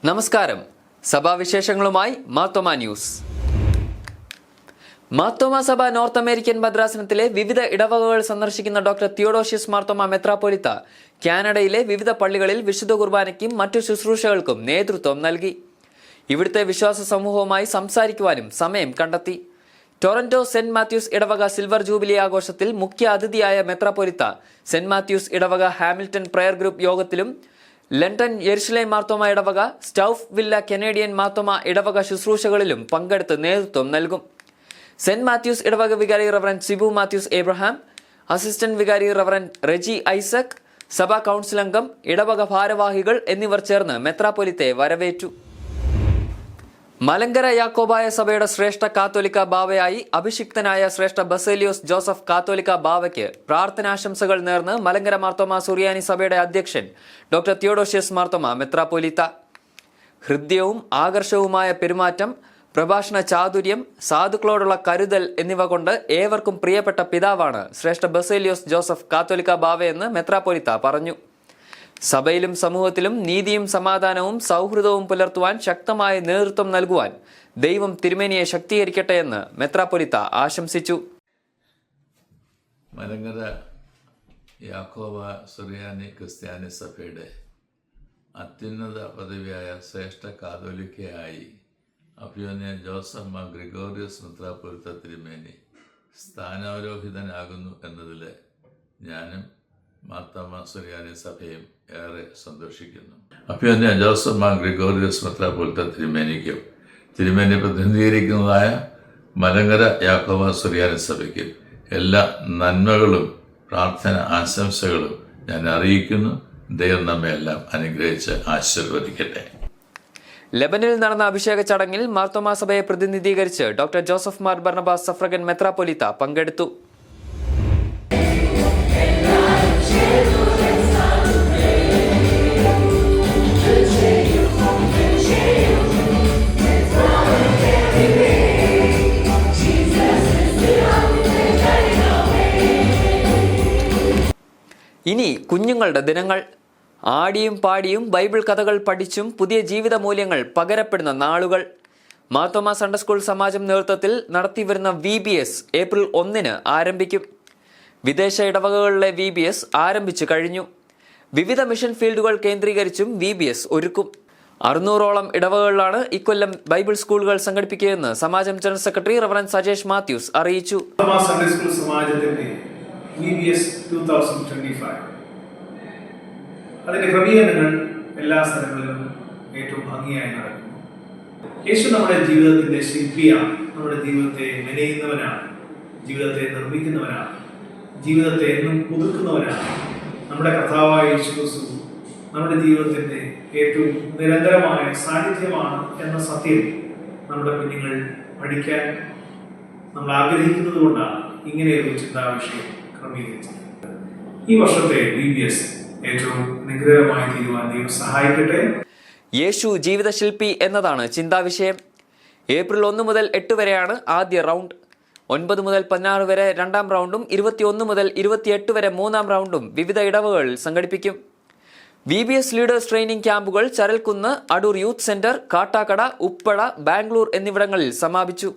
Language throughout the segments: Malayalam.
നമസ്കാരം. സഭാവിശേഷങ്ങളുമായി മാർത്തോമ ന്യൂസ്. മാർത്തോമ സഭ നോർത്ത് അമേരിക്കൻ ഭദ്രാസനത്തിലെ വിവിധ ഇടവകകൾ സന്ദർശിക്കുന്ന ഡോക്ടർ തിയോഡോഷ്യസ് മാർത്തോമ മെത്രാപ്പൊലീത്ത കാനഡയിലെ വിവിധ പള്ളികളിൽ വിശുദ്ധ കുർബാനയ്ക്കും മറ്റു ശുശ്രൂഷകൾക്കും നേതൃത്വം നൽകി. ഇവിടുത്തെ വിശ്വാസ സമൂഹവുമായി സംസാരിക്കുവാനും സമയം കണ്ടെത്തി. ടൊറന്റോ സെന്റ് മാത്യൂസ് ഇടവക സിൽവർ ജൂബിലി ആഘോഷത്തിൽ മുഖ്യ അതിഥിയായ മെത്രാപ്പൊലീത്ത സെന്റ് മാത്യൂസ് ഇടവക ഹാമിൽട്ടൺ പ്രയർ ഗ്രൂപ്പ് യോഗത്തിലും ലണ്ടൻ യെരുശലേം മാർത്തോമ ഇടവക സ്റ്റൗഫ് വില്ല കനേഡിയൻ മാർത്തോമ ഇടവക ശുശ്രൂഷകളിലും പങ്കെടുത്ത് നേതൃത്വം നൽകും. സെന്റ് മാത്യൂസ് ഇടവക വികാരി reverend Sibu Mathews Abraham, assistant വികാരി റവറന്റ് റെജി ഐസക്, സഭാ കൗൺസിൽ അംഗം, ഇടവക ഭാരവാഹികൾ എന്നിവർ ചേർന്ന് മെത്രാപ്പൊലീത്തയെ വരവേറ്റു. മലങ്കര യാക്കോബായ സഭയുടെ ശ്രേഷ്ഠ കാത്തോലിക്ക ബാവയായി അഭിഷിക്തനായ ശ്രേഷ്ഠ ബസേലിയോസ് ജോസഫ് കാത്തോലിക്ക ബാവയ്ക്ക് പ്രാർത്ഥനാശംസകൾ നേർന്ന് മലങ്കര മാർത്തോമ സുറിയാനി സഭയുടെ അധ്യക്ഷൻ ഡോക്ടർ തിയോഡോഷ്യസ് മാർത്തോമ മെത്രാപ്പൊലീത്ത. ഹൃദ്യവും ആകർഷകവുമായ പെരുമാറ്റം, പ്രഭാഷണ ചാതുര്യം, സാധുക്കളോടുള്ള കരുതൽ എന്നിവ കൊണ്ട് ഏവർക്കും പ്രിയപ്പെട്ട പിതാവാണ് ശ്രേഷ്ഠ ബസേലിയോസ് ജോസഫ് കാത്തോലിക്ക ബാവയെന്ന് മെത്രാപ്പൊലീത്ത പറഞ്ഞു. സഭയിലും സമൂഹത്തിലും നീതിയും സമാധാനവും സൗഹൃദവും പുലർത്തുവാൻ ശക്തമായ നേതൃത്വം നൽകുവാൻ ദൈവം തിരുമേനിയെ ശക്തീകരിക്കട്ടെ എന്ന് മെത്രാപ്പൊലീത്ത ആശംസിച്ചു. മലങ്കര യാക്കോബ സുറിയാനി ക്രിസ്ത്യാനി സഭയുടെ അത്യുന്നത പദവിയായ ശ്രേഷ്ഠ കാതോലിക്കയായി അഭിമന്യ ജോസഫ് മാർ ഗ്രിഗോറിയസ് മെത്രാപ്പൊലീത്ത തിരുമേനി സ്ഥാനാരോഹിതനാകുന്നു എന്നതിൽ ഞാനും മാർത്തോമ സുറിയാനി സഭയും ഏറെ സന്തോഷിക്കുന്നു. അഭിമന്യ ജോസഫ് മാർ ഗ്രിഗോറിയസ് മെത്രാപ്പൊലീത്ത തിരുമേനിക്കും തിരുമേനി പ്രതിനിധീകരിക്കുന്നതായ മലങ്കര യാക്കോബ സുറിയാനി സഭയ്ക്കും എല്ലാ നന്മകളും പ്രാർത്ഥന ആശംസകളും ഞാൻ അറിയിക്കുന്നു. ദൈവം നമ്മെ എല്ലാം അനുഗ്രഹിച്ച് ആശീർവദിക്കട്ടെ. ലെബനിൽ നടന്ന അഭിഷേക ചടങ്ങിൽ മാർത്തോമ സഭയെ പ്രതിനിധീകരിച്ച് ഡോക്ടർ ജോസഫ് മാർ ബർണബാസ് സഫ്രഗൻ മെത്രാപ്പൊലീത്ത പങ്കെടുത്തു. ഇനി കുഞ്ഞുങ്ങളുടെ ദിനങ്ങൾ. ആടിയും പാടിയും ബൈബിൾ കഥകൾ പഠിച്ചും പുതിയ ജീവിത മൂല്യങ്ങൾ പകരപ്പെടുന്ന നാളുകൾ. മാർത്തോമ സൺഡേ സ്കൂൾ സമാജം നേതൃത്വത്തിൽ നടത്തിവരുന്ന VBS ഏപ്രിൽ 1 ആരംഭിക്കും. വിദേശ ഇടവകകളിലെ VBS ആരംഭിച്ചു കഴിഞ്ഞു. വിവിധ മിഷൻ ഫീൽഡുകൾ കേന്ദ്രീകരിച്ചും VBS ഒരുക്കും. 600ഓളം ഇടവകകളിലാണ് ഇക്കൊല്ലം ബൈബിൾ സ്കൂളുകൾ സംഘടിപ്പിക്കുകയെന്ന് സമാജം general secretary reverend Sajesh Mathews അറിയിച്ചു. VBS 2025 അതിന്റെ ക്രമീകരണങ്ങൾ എല്ലാ സ്ഥലങ്ങളിലും ഏറ്റവും ഭംഗിയായി നടക്കുന്നു. യേശു നമ്മുടെ ജീവിതത്തിന്റെ ശില്പിയാണ്. നമ്മുടെ ജീവിതത്തെ മെനയുന്നവനാണ്, ജീവിതത്തെ നിർമ്മിക്കുന്നവനാണ്, ജീവിതത്തെ എന്നും പുതുക്കുന്നവനാണ്. നമ്മുടെ കർത്താവായ യേശു ക്രിസ്തു നമ്മുടെ ജീവിതത്തിന്റെ ഏറ്റവും നിരന്തരമായ സാന്നിധ്യമാണ് എന്ന സത്യം നമ്മുടെ കുഞ്ഞുങ്ങൾ പഠിക്കാൻ നമ്മൾ ആഗ്രഹിക്കുന്നത് കൊണ്ടാണ് ഇങ്ങനെയൊരു ചിന്താവിഷയം ക്രമീകരിച്ചത്. ഈ വർഷത്തെ VBS ഏറ്റവും അനുഗ്രഹമായി തീരുവാൻ ദൈവം സഹായിക്കട്ടെ. യേശു ജീവിതശില്പി എന്നതാണ് ചിന്താവിഷയം. ഏപ്രിൽ 1 മുതൽ 8 വരെയാണ് ആദ്യ റൗണ്ട്. 9 മുതൽ 16 വരെ രണ്ടാം റൗണ്ടും 21 മുതൽ 28 വരെ മൂന്നാം റൗണ്ടും വിവിധ ഇടവകളിൽ സംഘടിപ്പിക്കും. VBS ലീഡേഴ്സ് ട്രെയിനിംഗ് ക്യാമ്പുകൾ ചരൽക്കുന്ന്, അടൂർ യൂത്ത് സെന്റർ, കാട്ടാക്കട, ഉപ്പള, ബാംഗ്ലൂർ എന്നിവിടങ്ങളിൽ സമാപിച്ചു.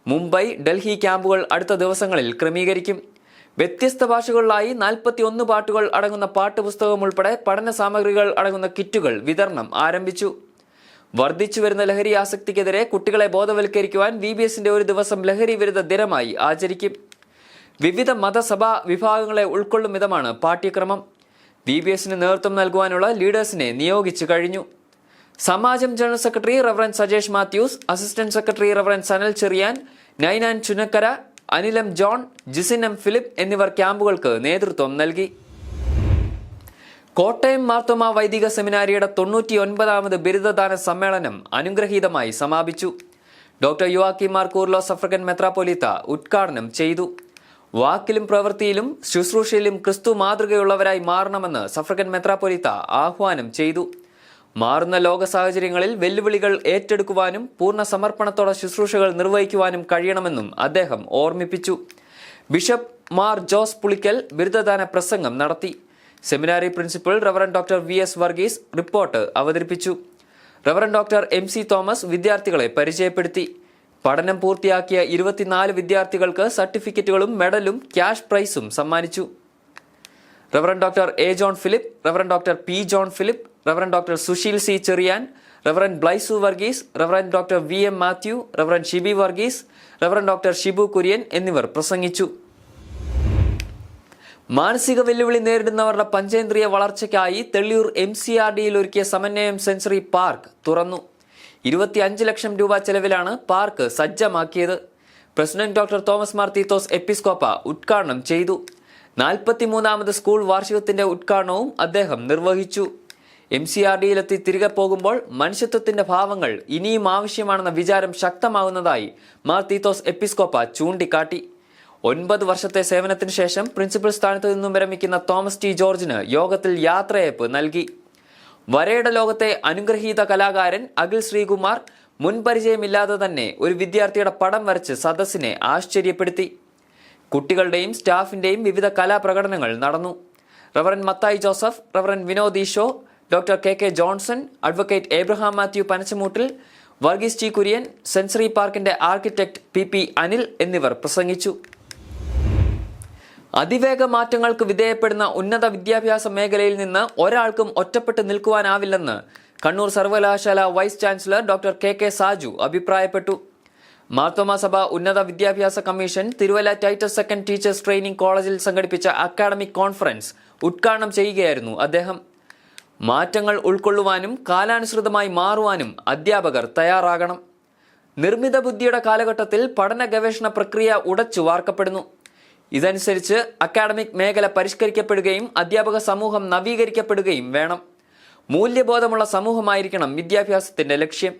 മുംബൈ, ഡൽഹി ക്യാമ്പുകൾ അടുത്ത ദിവസങ്ങളിൽ ക്രമീകരിക്കും. വ്യത്യസ്ത ഭാഷകളിലായി 41 പാട്ടുകൾ അടങ്ങുന്ന പാട്ടുപുസ്തകം ഉൾപ്പെടെ പഠന സാമഗ്രികൾ അടങ്ങുന്ന കിറ്റുകൾ വിതരണം ആരംഭിച്ചു. വർദ്ധിച്ചു വരുന്ന ലഹരി ആസക്തിക്കെതിരെ കുട്ടികളെ ബോധവൽക്കരിക്കുവാൻ VBSന്റെ ഒരു ദിവസം ലഹരി വിരുദ്ധ ദിനമായി ആചരിക്കും. വിവിധ മതസഭാ വിഭാഗങ്ങളെ ഉൾക്കൊള്ളും വിധമാണ് പാഠ്യക്രമം. VBSന് നേതൃത്വം നൽകുവാനുള്ള ലീഡേഴ്സിനെ നിയോഗിച്ചു കഴിഞ്ഞു. സമാജം general secretary reverend Sajesh Mathews, assistant secretary reverend Sanal Cherian, Ninan Chunakkara, Anilam John, Jisin M Philip എന്നിവർ ക്യാമ്പുകൾക്ക് നേതൃത്വം നൽകി. കോട്ടയം മാർത്തോമ വൈദിക സെമിനാരിയുടെ 99ാമത് ബിരുദദാന സമ്മേളനം അനുഗ്രഹീതമായി സമാപിച്ചു. ഡോക്ടർ യുവാക്കിം മാർ കൂർലോസ് സഫ്രഗൻ മെത്രാപ്പൊലീത്ത ഉദ്ഘാടനം ചെയ്തു. വാക്കിലും പ്രവൃത്തിയിലും ശുശ്രൂഷയിലും ക്രിസ്തു മാതൃകയുള്ളവരായി മാറണമെന്ന് സഫ്രഗൻ മെത്രാപ്പൊലീത്ത ആഹ്വാനം ചെയ്തു. മാറുന്ന ലോക സാഹചര്യങ്ങളിൽ വെല്ലുവിളികൾ ഏറ്റെടുക്കുവാനും പൂർണ്ണ സമർപ്പണത്തോടെ ശുശ്രൂഷകൾ നിർവഹിക്കുവാനും കഴിയണമെന്നും അദ്ദേഹം ഓർമ്മിപ്പിച്ചു. ബിഷപ്പ് മാർ ജോസ് പുളിക്കൽ ബിരുദദാന പ്രസംഗം നടത്തി. സെമിനാരി principal reverend doctor VS Varghese report അവതരിപ്പിച്ചു. റവറൻ ഡോക്ടർ MC തോമസ് വിദ്യാർത്ഥികളെ പരിചയപ്പെടുത്തി. പഠനം പൂർത്തിയാക്കിയ 24 വിദ്യാർത്ഥികൾക്ക് സർട്ടിഫിക്കറ്റുകളും മെഡലും ക്യാഷ് പ്രൈസും സമ്മാനിച്ചു. Reverend doctor A. John Philip, reverend doctor P. John Philip, reverend doctor Susheel C. Cherian, reverend Blaisu Varghese, reverend doctor VM Mathew, reverend Shibi Varghese, reverend doctor Shibu Kurian എന്നിവർ പ്രസംഗിച്ചു. മാനസിക വെല്ലുവിളി നേരിടുന്നവരുടെ പഞ്ചേന്ദ്രിയ വളർച്ചയ്ക്കായി തെള്ളിയൂർ MCRDയിൽ ഒരുക്കിയ സമന്വയം സെൻസറി പാർക്ക് തുറന്നു. 25 ലക്ഷം രൂപ ചെലവിലാണ് പാർക്ക് സജ്ജമാക്കിയത്. പ്രസിഡന്റ് ഡോക്ടർ തോമസ് മാർ തീത്തോസ് എപ്പിസ്കോപ്പ ഉദ്ഘാടനം ചെയ്തു. 43ാമത് സ്കൂൾ വാർഷികത്തിന്റെ ഉദ്ഘാടനവും അദ്ദേഹം നിർവഹിച്ചു. MCRDയിലെത്തി തിരികെ പോകുമ്പോൾ മനുഷ്യത്വത്തിന്റെ ഭാവങ്ങൾ ഇനിയും ആവശ്യമാണെന്ന വിചാരം ശക്തമാകുന്നതായി മാർ തീത്തോസ് എപ്പിസ്കോപ്പ ചൂണ്ടിക്കാട്ടി. 9 വർഷത്തെ സേവനത്തിന് ശേഷം പ്രിൻസിപ്പൽ സ്ഥാനത്ത് നിന്നും വിരമിക്കുന്ന തോമസ് T. ജോർജിന് യോഗത്തിൽ യാത്രയയപ്പ് നൽകി. വരയുടെ ലോകത്തെ അനുഗ്രഹീത കലാകാരൻ അഖിൽ ശ്രീകുമാർ മുൻപരിചയമില്ലാതെ തന്നെ ഒരു വിദ്യാർത്ഥിയുടെ പടം വരച്ച് സദസ്സിനെ ആശ്ചര്യപ്പെടുത്തി. കുട്ടികളുടെയും സ്റ്റാഫിന്റെയും വിവിധ കലാപ്രകടനങ്ങൾ നടന്നു. Reverend Mathai Joseph, reverend Vinod Esho, doctor KK Johnson, advocate Abraham Mathew Panachamoottil, Varghese T. Kurian, sensory പാർക്കിന്റെ ആർക്കിടെക്ട് PP അനിൽ എന്നിവർ പ്രസംഗിച്ചു. അതിവേഗ മാറ്റങ്ങൾക്ക് വിധേയപ്പെടുന്ന ഉന്നത വിദ്യാഭ്യാസ മേഖലയിൽ നിന്ന് ഒരാൾക്കും ഒറ്റപ്പെട്ട് നിൽക്കുവാനാവില്ലെന്ന് കണ്ണൂർ സർവകലാശാല vice chancellor doctor KK Saju അഭിപ്രായപ്പെട്ടു. മാർത്തോമാ സഭ ഉന്നത വിദ്യാഭ്യാസ commission Thiruvalla Titus second teachers training കോളേജിൽ സംഘടിപ്പിച്ച അക്കാഡമിക് കോൺഫറൻസ് ഉദ്ഘാടനം ചെയ്യുകയായിരുന്നു അദ്ദേഹം. മാറ്റങ്ങൾ ഉൾക്കൊള്ളുവാനും കാലാനുസൃതമായി മാറുവാനും അധ്യാപകർ തയ്യാറാകണം. നിർമ്മിത ബുദ്ധിയുടെ കാലഘട്ടത്തിൽ പഠന ഗവേഷണ പ്രക്രിയ ഉടച്ചു വാർക്കപ്പെടുന്നു. ഇതനുസരിച്ച് അക്കാഡമിക് മേഖല പരിഷ്കരിക്കപ്പെടുകയും അധ്യാപക സമൂഹം നവീകരിക്കപ്പെടുകയും വേണം. മൂല്യബോധമുള്ള സമൂഹമായിരിക്കണം വിദ്യാഭ്യാസത്തിന്റെ ലക്ഷ്യം.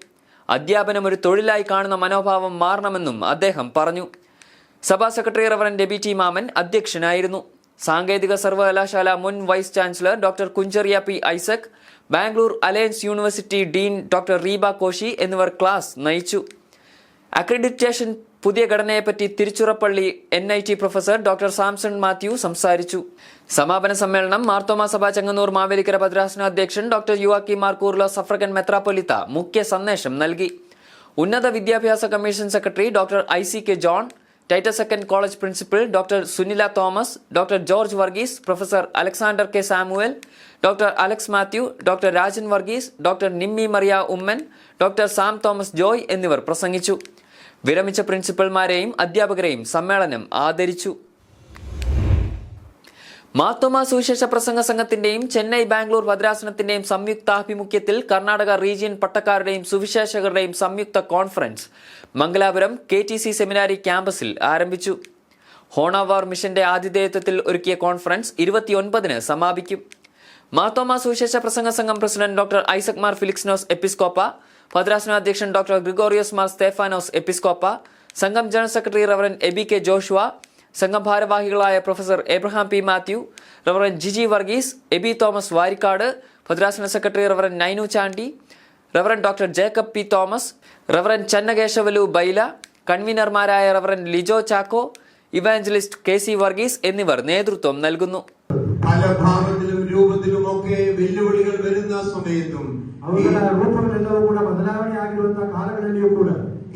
അധ്യാപനം ഒരു തൊഴിലായി കാണുന്ന മനോഭാവം മാറണമെന്നും അദ്ദേഹം പറഞ്ഞു. സഭാ സെക്രട്ടറി റവറൻ DB T. മാമൻ അധ്യക്ഷനായിരുന്നു. സാങ്കേതിക സർവകലാശാല മുൻ vice chancellor doctor Kunjaria P. Isaac, Bangalore alliance university dean doctor Reeba Koshy എന്നിവർ ക്ലാസ് നയിച്ചു. അക്രഡിറ്റേഷൻ പുതിയ ഘടനയെപ്പറ്റി Tiruchirappalli NIT professor doctor Samson Mathew സംസാരിച്ചു. സമാപന സമ്മേളനം മാർത്തോമാ സഭ ചെങ്ങന്നൂർ മാവേലിക്കര ഭദ്രാസന അധ്യക്ഷൻ ഡോക്ടർ യുവാക്കി മാർ കൂർലോസ് സഫ്രഗൻ മെത്രാപ്പൊലിത്ത മുഖ്യ സന്ദേശം നൽകി. ഉന്നത വിദ്യാഭ്യാസ commission secretary doctor ICK John, Titus second college principal doctor Sunila Thomas, doctor George Varghese, professor Alexander K. Samuel, doctor Alex Mathew, doctor Rajan Varghese, doctor Nimmi Mariya Oommen, doctor Sam Thomas Joy എന്നിവർ പ്രസംഗിച്ചു. വിരമിച്ച പ്രിൻസിപ്പൽമാരെയും അധ്യാപകരെയും സമ്മേളനം ആദരിച്ചു. മാർത്തോമാ സുവിശേഷ പ്രസംഗ സംഘത്തിന്റെയും ചെന്നൈ ബാംഗ്ലൂർ ഭദ്രാസനത്തിന്റെയും സംയുക്താഭിമുഖ്യത്തിൽ കർണാടക റീജിയൻ പട്ടക്കാരുടെയും സുവിശേഷകരുടെയും സംയുക്ത കോൺഫറൻസ് മംഗലാപുരം KTC സെമിനാരി ക്യാമ്പസിൽ ആരംഭിച്ചു. ഹോണവാർ മിഷന്റെ ആതിഥേയത്വത്തിൽ ഒരുക്കിയ കോൺഫറൻസ് 29-ന് സമാപിക്കും. മാർത്തോമാ സുവിശേഷ പ്രസംഗ സംഘം പ്രസിഡന്റ് ഡോക്ടർ ഐസക് മാർ ഫിലിക്സ്നോസ് എപ്പിസ്കോപ്പ, ഭദ്രാസന അധ്യക്ഷൻ ഡോക്ടർ ഗ്രിഗോറിയോസ് മാർ സ്തേഫാനോസ് എപ്പിസ്കോപ്പ, സംഘം general secretary reverend EBK Joshua, സംഘം ഭാരവാഹികളായ professor Abraham P. Mathew, reverend Giji Varghese, Aby Thomas Varikkad, ഭദ്രാസന secretary reverend Ninu Chandy, reverend doctor Jacob P. Thomas, reverend Chennakesavulu Baila, കൺവീനർമാരായ reverend Lijo Chacko, evangelist KC Varghese എന്നിവർ നേതൃത്വം നൽകുന്നു. പല ഭാവത്തിലും രൂപത്തിലുമൊക്കെ വെല്ലുവിളികൾ വരുന്ന സമയത്തും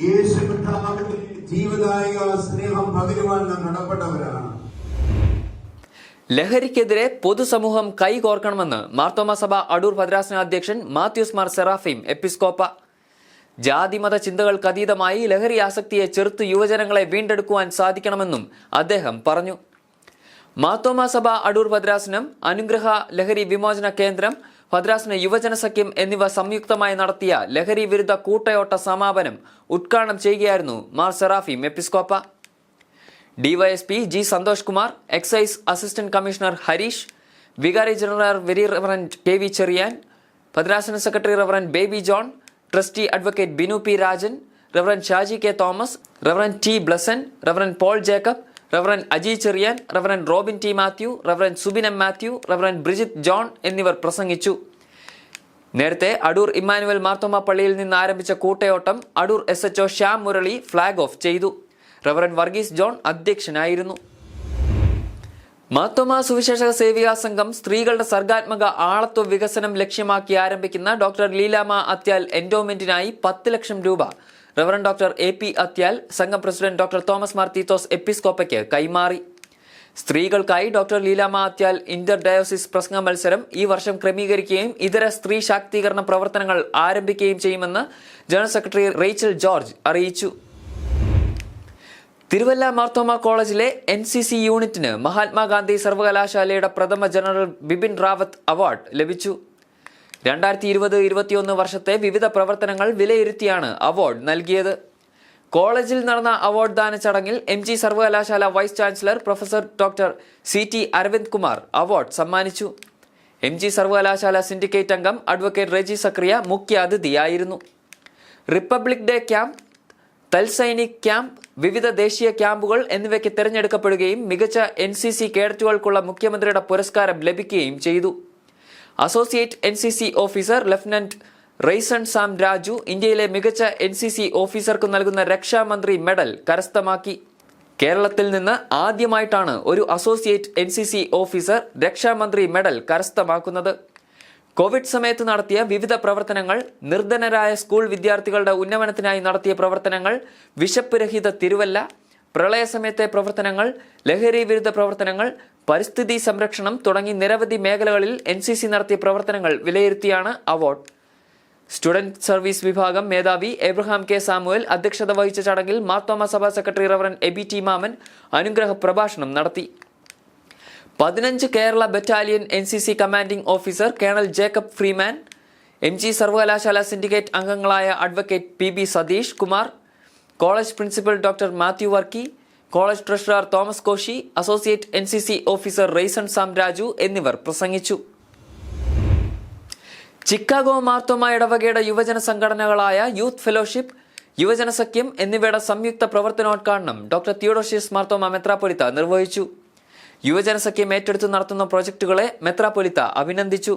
യേശു കർത്താവിന്റെ ജീവദായക സ്നേഹം പകരുവാൻ നാം നടപ്പെട്ടവരാണ്. ലഹരിക്കെതിരെ പൊതുസമൂഹം കൈകോർക്കണമെന്ന് മാർത്തോമാ സഭ അടൂർ ഭദ്രാസന അധ്യക്ഷൻ മാത്യൂസ് മാർ സെറാഫീം എപ്പിസ്കോപ്പ. ജാതിമത ചിന്തകൾക്കതീതമായി ലഹരി ആസക്തിയെ ചെറുത്ത് യുവജനങ്ങളെ വീണ്ടെടുക്കുവാൻ സാധിക്കണമെന്നും അദ്ദേഹം പറഞ്ഞു. മാർത്തോമാ സഭ അടൂർ ഭദ്രാസനം, അനുഗ്രഹ ലഹരി വിമോചന കേന്ദ്രം, ഭദ്രാസന യുവജന സഖ്യം എന്നിവ സംയുക്തമായി നടത്തിയ ലഹരി വിരുദ്ധ കൂട്ടയോട്ട സമാപനം ഉദ്ഘാടനം ചെയ്യുകയായിരുന്നു മാർ സെറാഫീം എപ്പിസ്കോപ്പ. DYSP G. Santhosh Kumar, excise assistant commissioner Harish, വികാരി general very reverend KV Cherian, ഭദ്രാസന secretary reverend Baby John, trustee advocate Binu P. Rajan, reverend Shaji K. Thomas, reverend T. Blesson, reverend Paul Jacob, reverend Aji Cherian, reverend Robin T. Mathew, reverend Subin M. Mathew, reverend Brijith John എന്നിവർ പ്രസംഗിച്ചു. നേരത്തെ അടൂർ ഇമ്മാനുവൽ മാർത്തോമാ പള്ളിയിൽ നിന്ന് ആരംഭിച്ച കൂട്ടയോട്ടം Adoor SHO Shyam Murali flag off ചെയ്തു. റവറന്റ് വർഗീസ് ജോൺ അധ്യക്ഷനായിരുന്നു. മാർത്തോമാ സുവിശേഷക സേവികാ സംഘം സ്ത്രീകളുടെ സർഗാത്മക ആളത്വ വികസനം ലക്ഷ്യമാക്കി ആരംഭിക്കുന്ന ഡോക്ടർ ലീലാമ അത്യാൽ എൻഡോമെന്റിനായി 10 ലക്ഷം രൂപ റവറൻ ഡോക്ടർ AP അത്യാൽ സംഘം പ്രസിഡന്റ് ഡോക്ടർ തോമസ് മാർ തീത്തോസ് എപ്പിസ്കോപ്പയ്ക്ക് കൈമാറി. സ്ത്രീകൾക്കായി doctor Leelamma Athyal inter diocese പ്രസംഗ മത്സരം ഈ വർഷം ക്രമീകരിക്കുകയും ഇതര സ്ത്രീ ശാക്തീകരണ പ്രവർത്തനങ്ങൾ ആരംഭിക്കുകയും ചെയ്യുമെന്ന് ജനറൽ സെക്രട്ടറി റേച്ചൽ ജോർജ് അറിയിച്ചു. തിരുവല്ല മാർത്തോമ കോളേജിലെ NCC യൂണിറ്റിന് മഹാത്മാഗാന്ധി സർവകലാശാലയുടെ പ്രഥമ ജനറൽ ബിപിൻ റാവത്ത് അവാർഡ് ലഭിച്ചു. 2020-21 വർഷത്തെ വിവിധ പ്രവർത്തനങ്ങൾ വിലയിരുത്തിയാണ് അവാർഡ് നൽകിയത്. കോളേജിൽ നടന്ന അവാർഡ് ദാന ചടങ്ങിൽ MG സർവകലാശാല vice chancellor professor doctor CT Aravind Kumar award സമ്മാനിച്ചു. MG സർവകലാശാല സിൻഡിക്കേറ്റ് അംഗം അഡ്വക്കേറ്റ് റെജി സക്രിയ മുഖ്യ അതിഥിയായിരുന്നു. Republic Day camp, Thal Sainik camp, വിവിധ ദേശീയ ക്യാമ്പുകൾ എന്നിവയ്ക്ക് തിരഞ്ഞെടുക്കപ്പെടുകയും മികച്ച NCC കേഡറ്റുകൾക്കുള്ള മുഖ്യമന്ത്രിയുടെ പുരസ്കാരം ലഭിക്കുകയും ചെയ്തു. Associate NCC officer lieutenant Raison Sam Raju ഇന്ത്യയിലെ മികച്ച NCC ഓഫീസർക്ക് നൽകുന്ന രക്ഷാമന്ത്രി മെഡൽ കരസ്ഥമാക്കി. കേരളത്തിൽ നിന്ന് ആദ്യമായിട്ടാണ് ഒരു അസോസിയേറ്റ് NCC ഓഫീസർ രക്ഷാമന്ത്രി മെഡൽ കരസ്ഥമാക്കുന്നത്. കോവിഡ് സമയത്ത് നടത്തിയ വിവിധ പ്രവർത്തനങ്ങൾ, നിർധനരായ സ്കൂൾ വിദ്യാർത്ഥികളുടെ ഉന്നമനത്തിനായി നടത്തിയ പ്രവർത്തനങ്ങൾ, വിശപ്പ് രഹിത തിരുവല്ല, പ്രളയസമയത്തെ പ്രവർത്തനങ്ങൾ, ലഹരി വിരുദ്ധ പ്രവർത്തനങ്ങൾ, പരിസ്ഥിതി സംരക്ഷണം തുടങ്ങി നിരവധി മേഖലകളിൽ NCC നടത്തിയ പ്രവർത്തനങ്ങൾ വിലയിരുത്തിയാണ് അവാർഡ്. സ്റ്റുഡന്റ് സർവീസ് വിഭാഗം മേധാവി എബ്രഹാം K. സാമുവൽ അധ്യക്ഷത വഹിച്ച ചടങ്ങിൽ മാർത്തോമ സഭാ സെക്രട്ടറി റവറൻ എബി ടി മാമൻ അനുഗ്രഹ പ്രഭാഷണം നടത്തി. 15 Kerala battalion NCC commanding officer colonel Jacob Freeman, MG സർവകലാശാല സിൻഡിക്കേറ്റ് അംഗങ്ങളായ advocate PB Satheesh Kumar, college principal doctor Mathew Varkey, college treasurer Thomas Koshy, associate NCC officer Raison Sam Raju എന്നിവർ പ്രസംഗിച്ചു. ചിക്കാഗോ മാർത്തോമ ഇടവകയുടെ യുവജന സംഘടനകളായ യൂത്ത് ഫെലോഷിപ്പ്, യുവജന സഖ്യം എന്നിവയുടെ സംയുക്ത പ്രവർത്തനോദ്ഘാടനം ഡോക്ടർ തിയോഡോഷ്യസ് മാർത്തോമ മെത്രാപ്പൊലീത്ത നിർവഹിച്ചു. യുവജന സഖ്യം ഏറ്റെടുത്ത് നടത്തുന്ന പ്രോജക്റ്റുകളെ മെത്രാപ്പൊലീത്ത അഭിനന്ദിച്ചു.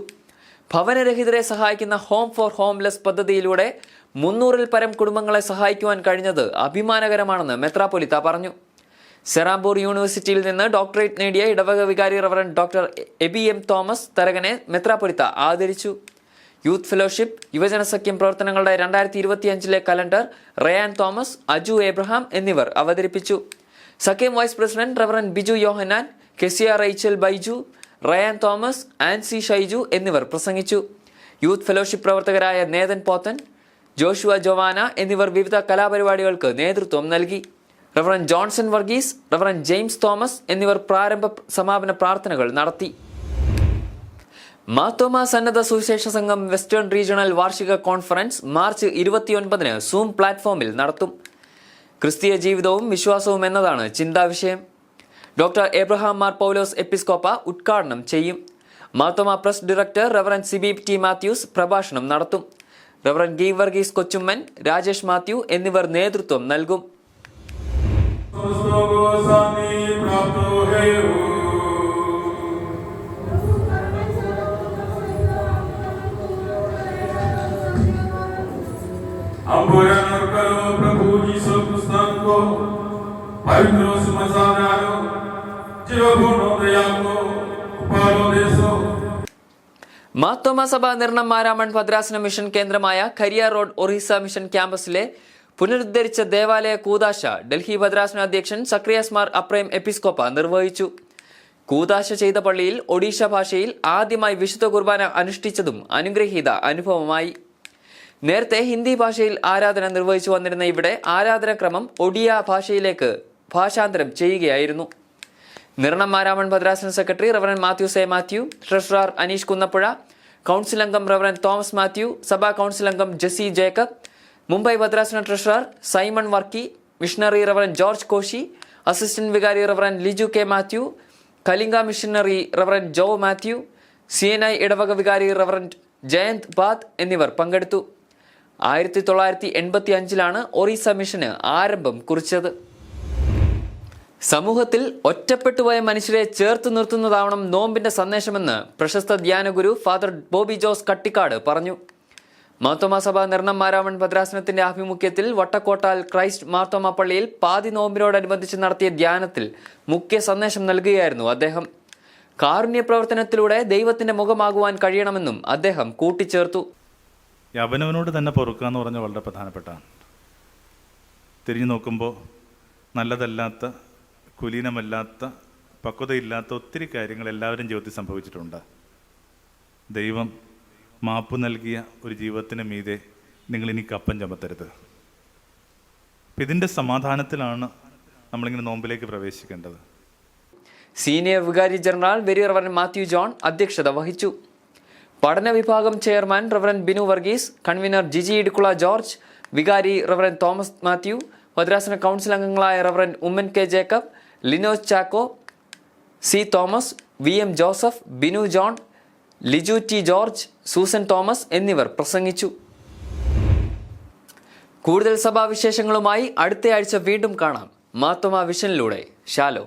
ഭവനരഹിതരെ സഹായിക്കുന്ന ഹോം ഫോർ ഹോംലെസ് പദ്ധതിയിലൂടെ 300-ൽ പരം കുടുംബങ്ങളെ സഹായിക്കുവാൻ കഴിഞ്ഞത് അഭിമാനകരമാണെന്ന് മെത്രാപ്പൊലീത്ത പറഞ്ഞു. സെറാംപൂർ യൂണിവേഴ്സിറ്റിയിൽ നിന്ന് ഡോക്ടറേറ്റ് നേടിയ ഇടവക വികാരി reverend doctor Aby M. Thomas തരകനെ മെത്രാപ്പൊലീത്ത ആദരിച്ചു. യൂത്ത് ഫെലോഷിപ്പ്, യുവജന സഖ്യം പ്രവർത്തനങ്ങളുടെ 2025-ലെ കലണ്ടർ റയാൻ തോമസ്, അജു എബ്രഹാം എന്നിവർ അവതരിപ്പിച്ചു. സഖ്യം vice president reverend Biju Yohannan, Kezia Rachel Baiju, Ryan Thomas, Ancy Shaiju എന്നിവർ പ്രസംഗിച്ചു. യൂത്ത് ഫെലോഷിപ്പ് പ്രവർത്തകരായ നേതൻ പോത്തൻ, ജോഷുവ ജോവാന എന്നിവർ വിവിധ കലാപരിപാടികൾക്ക് നേതൃത്വം നൽകി. റവറൻ ജോൺസൺ വർഗീസ്, റവറൻ ജെയിംസ് തോമസ് എന്നിവർ പ്രാരംഭ സമാപന പ്രാർത്ഥനകൾ നടത്തി. മാർത്തോമ സന്നദ്ധ സുവിശേഷ സംഘം വെസ്റ്റേൺ റീജിയണൽ വാർഷിക കോൺഫറൻസ് മാർച്ച് 29-ന് സൂം പ്ലാറ്റ്ഫോമിൽ നടത്തും. ക്രിസ്തീയ ജീവിതവും വിശ്വാസവും എന്നതാണ് ചിന്താവിഷയം. ഡോക്ടർ എബ്രഹാം മാർ പൗലോസ് എപ്പിസ്കോപ്പ ഉദ്ഘാടനം ചെയ്യും. Marthoma press director reverend CB T. Mathews പ്രഭാഷണം നടത്തും. റവറൻ ഗീ വർഗീസ് കൊച്ചുമ്മൻ, രാജേഷ് മാത്യു എന്നിവർ നേതൃത്വം നൽകും. മാർത്തോമ സഭ നിർണം മാരാമൺ ഭദ്രാസന മിഷൻ കേന്ദ്രമായ ഖരിയ റോഡ് ഒറീസ മിഷൻ ക്യാമ്പസിലെ പുനരുദ്ധരിച്ച ദേവാലയ കൂദാശ ഡൽഹി ഭദ്രാസന അധ്യക്ഷൻ സക്രിയാസ് മാർ അപ്രേം എപ്പിസ്കോപ്പ നിർവഹിച്ചു. കൂദാശ ചെയ്ത പള്ളിയിൽ ഒഡീഷ ഭാഷയിൽ ആദ്യമായി വിശുദ്ധ കുർബാന അനുഷ്ഠിച്ചതും അനുഗ്രഹീത അനുഭവമായി. നേരത്തെ ഹിന്ദി ഭാഷയിൽ ആരാധന നിർവഹിച്ചു വന്നിരുന്ന ഇവിടെ ആരാധനാക്രമം ഒഡിയ ഭാഷയിലേക്ക് ഭാഷാന്തരം ചെയ്യുകയായിരുന്നു. നിർണം മാരാമൺ ഭദ്രാസന സെക്രട്ടറി റവറൻ മാത്യു സെ മാത്യു, ട്രഷറർ അനീഷ് കുന്നപ്പുഴ, കൗൺസിൽ അംഗം റവറൻ തോമസ് മാത്യു, സഭാ കൗൺസിൽ അംഗം ജെസി ജേക്കബ്, മുംബൈ ഭദ്രാസന treasurer Simon Varkey, missionary reverend George Koshy, assistant വികാരി reverend Liju K. Mathew, Kalinga missionary reverend Jo Mathew, CNI ഇടവക വികാരി റവറൻ ജയന്ത് ബാദ് എന്നിവർ പങ്കെടുത്തു. 1985-ലാണ് ഒറീസ മിഷന് ആരംഭം കുറിച്ചത്. സമൂഹത്തിൽ ഒറ്റപ്പെട്ടുപോയ മനുഷ്യരെ ചേർത്ത് നിർത്തുന്നതാവണം നോമ്പിന്റെ സന്ദേശമെന്ന് പ്രശസ്ത ധ്യാനഗുരു ഫാദർ ബോബി ജോസ് കട്ടിക്കാട് പറഞ്ഞു. മാർത്തോമ സഭ നിർണം മാരാമൺ ഭദ്രാസനത്തിന്റെ ആഭിമുഖ്യത്തിൽ വട്ടക്കോട്ടാൽ ക്രൈസ്റ്റ് മാർത്തോമ പള്ളിയിൽ പാതി നോമ്പിനോടനുബന്ധിച്ച് നടത്തിയ ധ്യാനത്തിൽ മുഖ്യ സന്ദേശം നൽകുകയായിരുന്നു അദ്ദേഹം. കാരുണ്യ പ്രവർത്തനത്തിലൂടെ ദൈവത്തിന്റെ മുഖമാകുവാൻ കഴിയണമെന്നും അദ്ദേഹം കൂട്ടിച്ചേർത്തു. അവനവനോട് തന്നെ പൊറുക്കുക എന്ന് പറഞ്ഞാൽ വളരെ പ്രധാനപ്പെട്ടാണ്. തിരിഞ്ഞു നോക്കുമ്പോൾ നല്ലതല്ലാത്ത, കുലീനമല്ലാത്ത, പക്വതയില്ലാത്ത ഒത്തിരി കാര്യങ്ങൾ എല്ലാവരും ജീവിതത്തിൽ സംഭവിച്ചിട്ടുണ്ട്. ദൈവം മാപ്പ് നൽകിയ ഒരു ജീവിതത്തിന് മീതെ നിങ്ങളിനി കപ്പം ചുമത്തരുത്. അപ്പം ഇതിൻ്റെ സമാധാനത്തിലാണ് നമ്മളിങ്ങനെ നോമ്പിലേക്ക് പ്രവേശിക്കേണ്ടത്. സീനിയർ വികാരി general very reverend Mathew John അധ്യക്ഷത വഹിച്ചു. പഠന വിഭാഗം chairman reverend Binu Varghese, convener Giji Idukkula George, വികാരി റവറൻ തോമസ് മാത്യു, ഭദ്രാസന കൗൺസിൽ അംഗങ്ങളായ reverend Oommen K Jacob, Linos Chacko, C Thomas, V M Joseph, Binu John, Liju T George, Susan Thomas എന്നിവർ പ്രസംഗിച്ചു. കൂടുതൽ സഭാവിശേഷങ്ങളുമായി അടുത്തയാഴ്ച വീണ്ടും കാണാം. മാർത്തോമാ വിഷനിലൂടെ. ഷാലോ.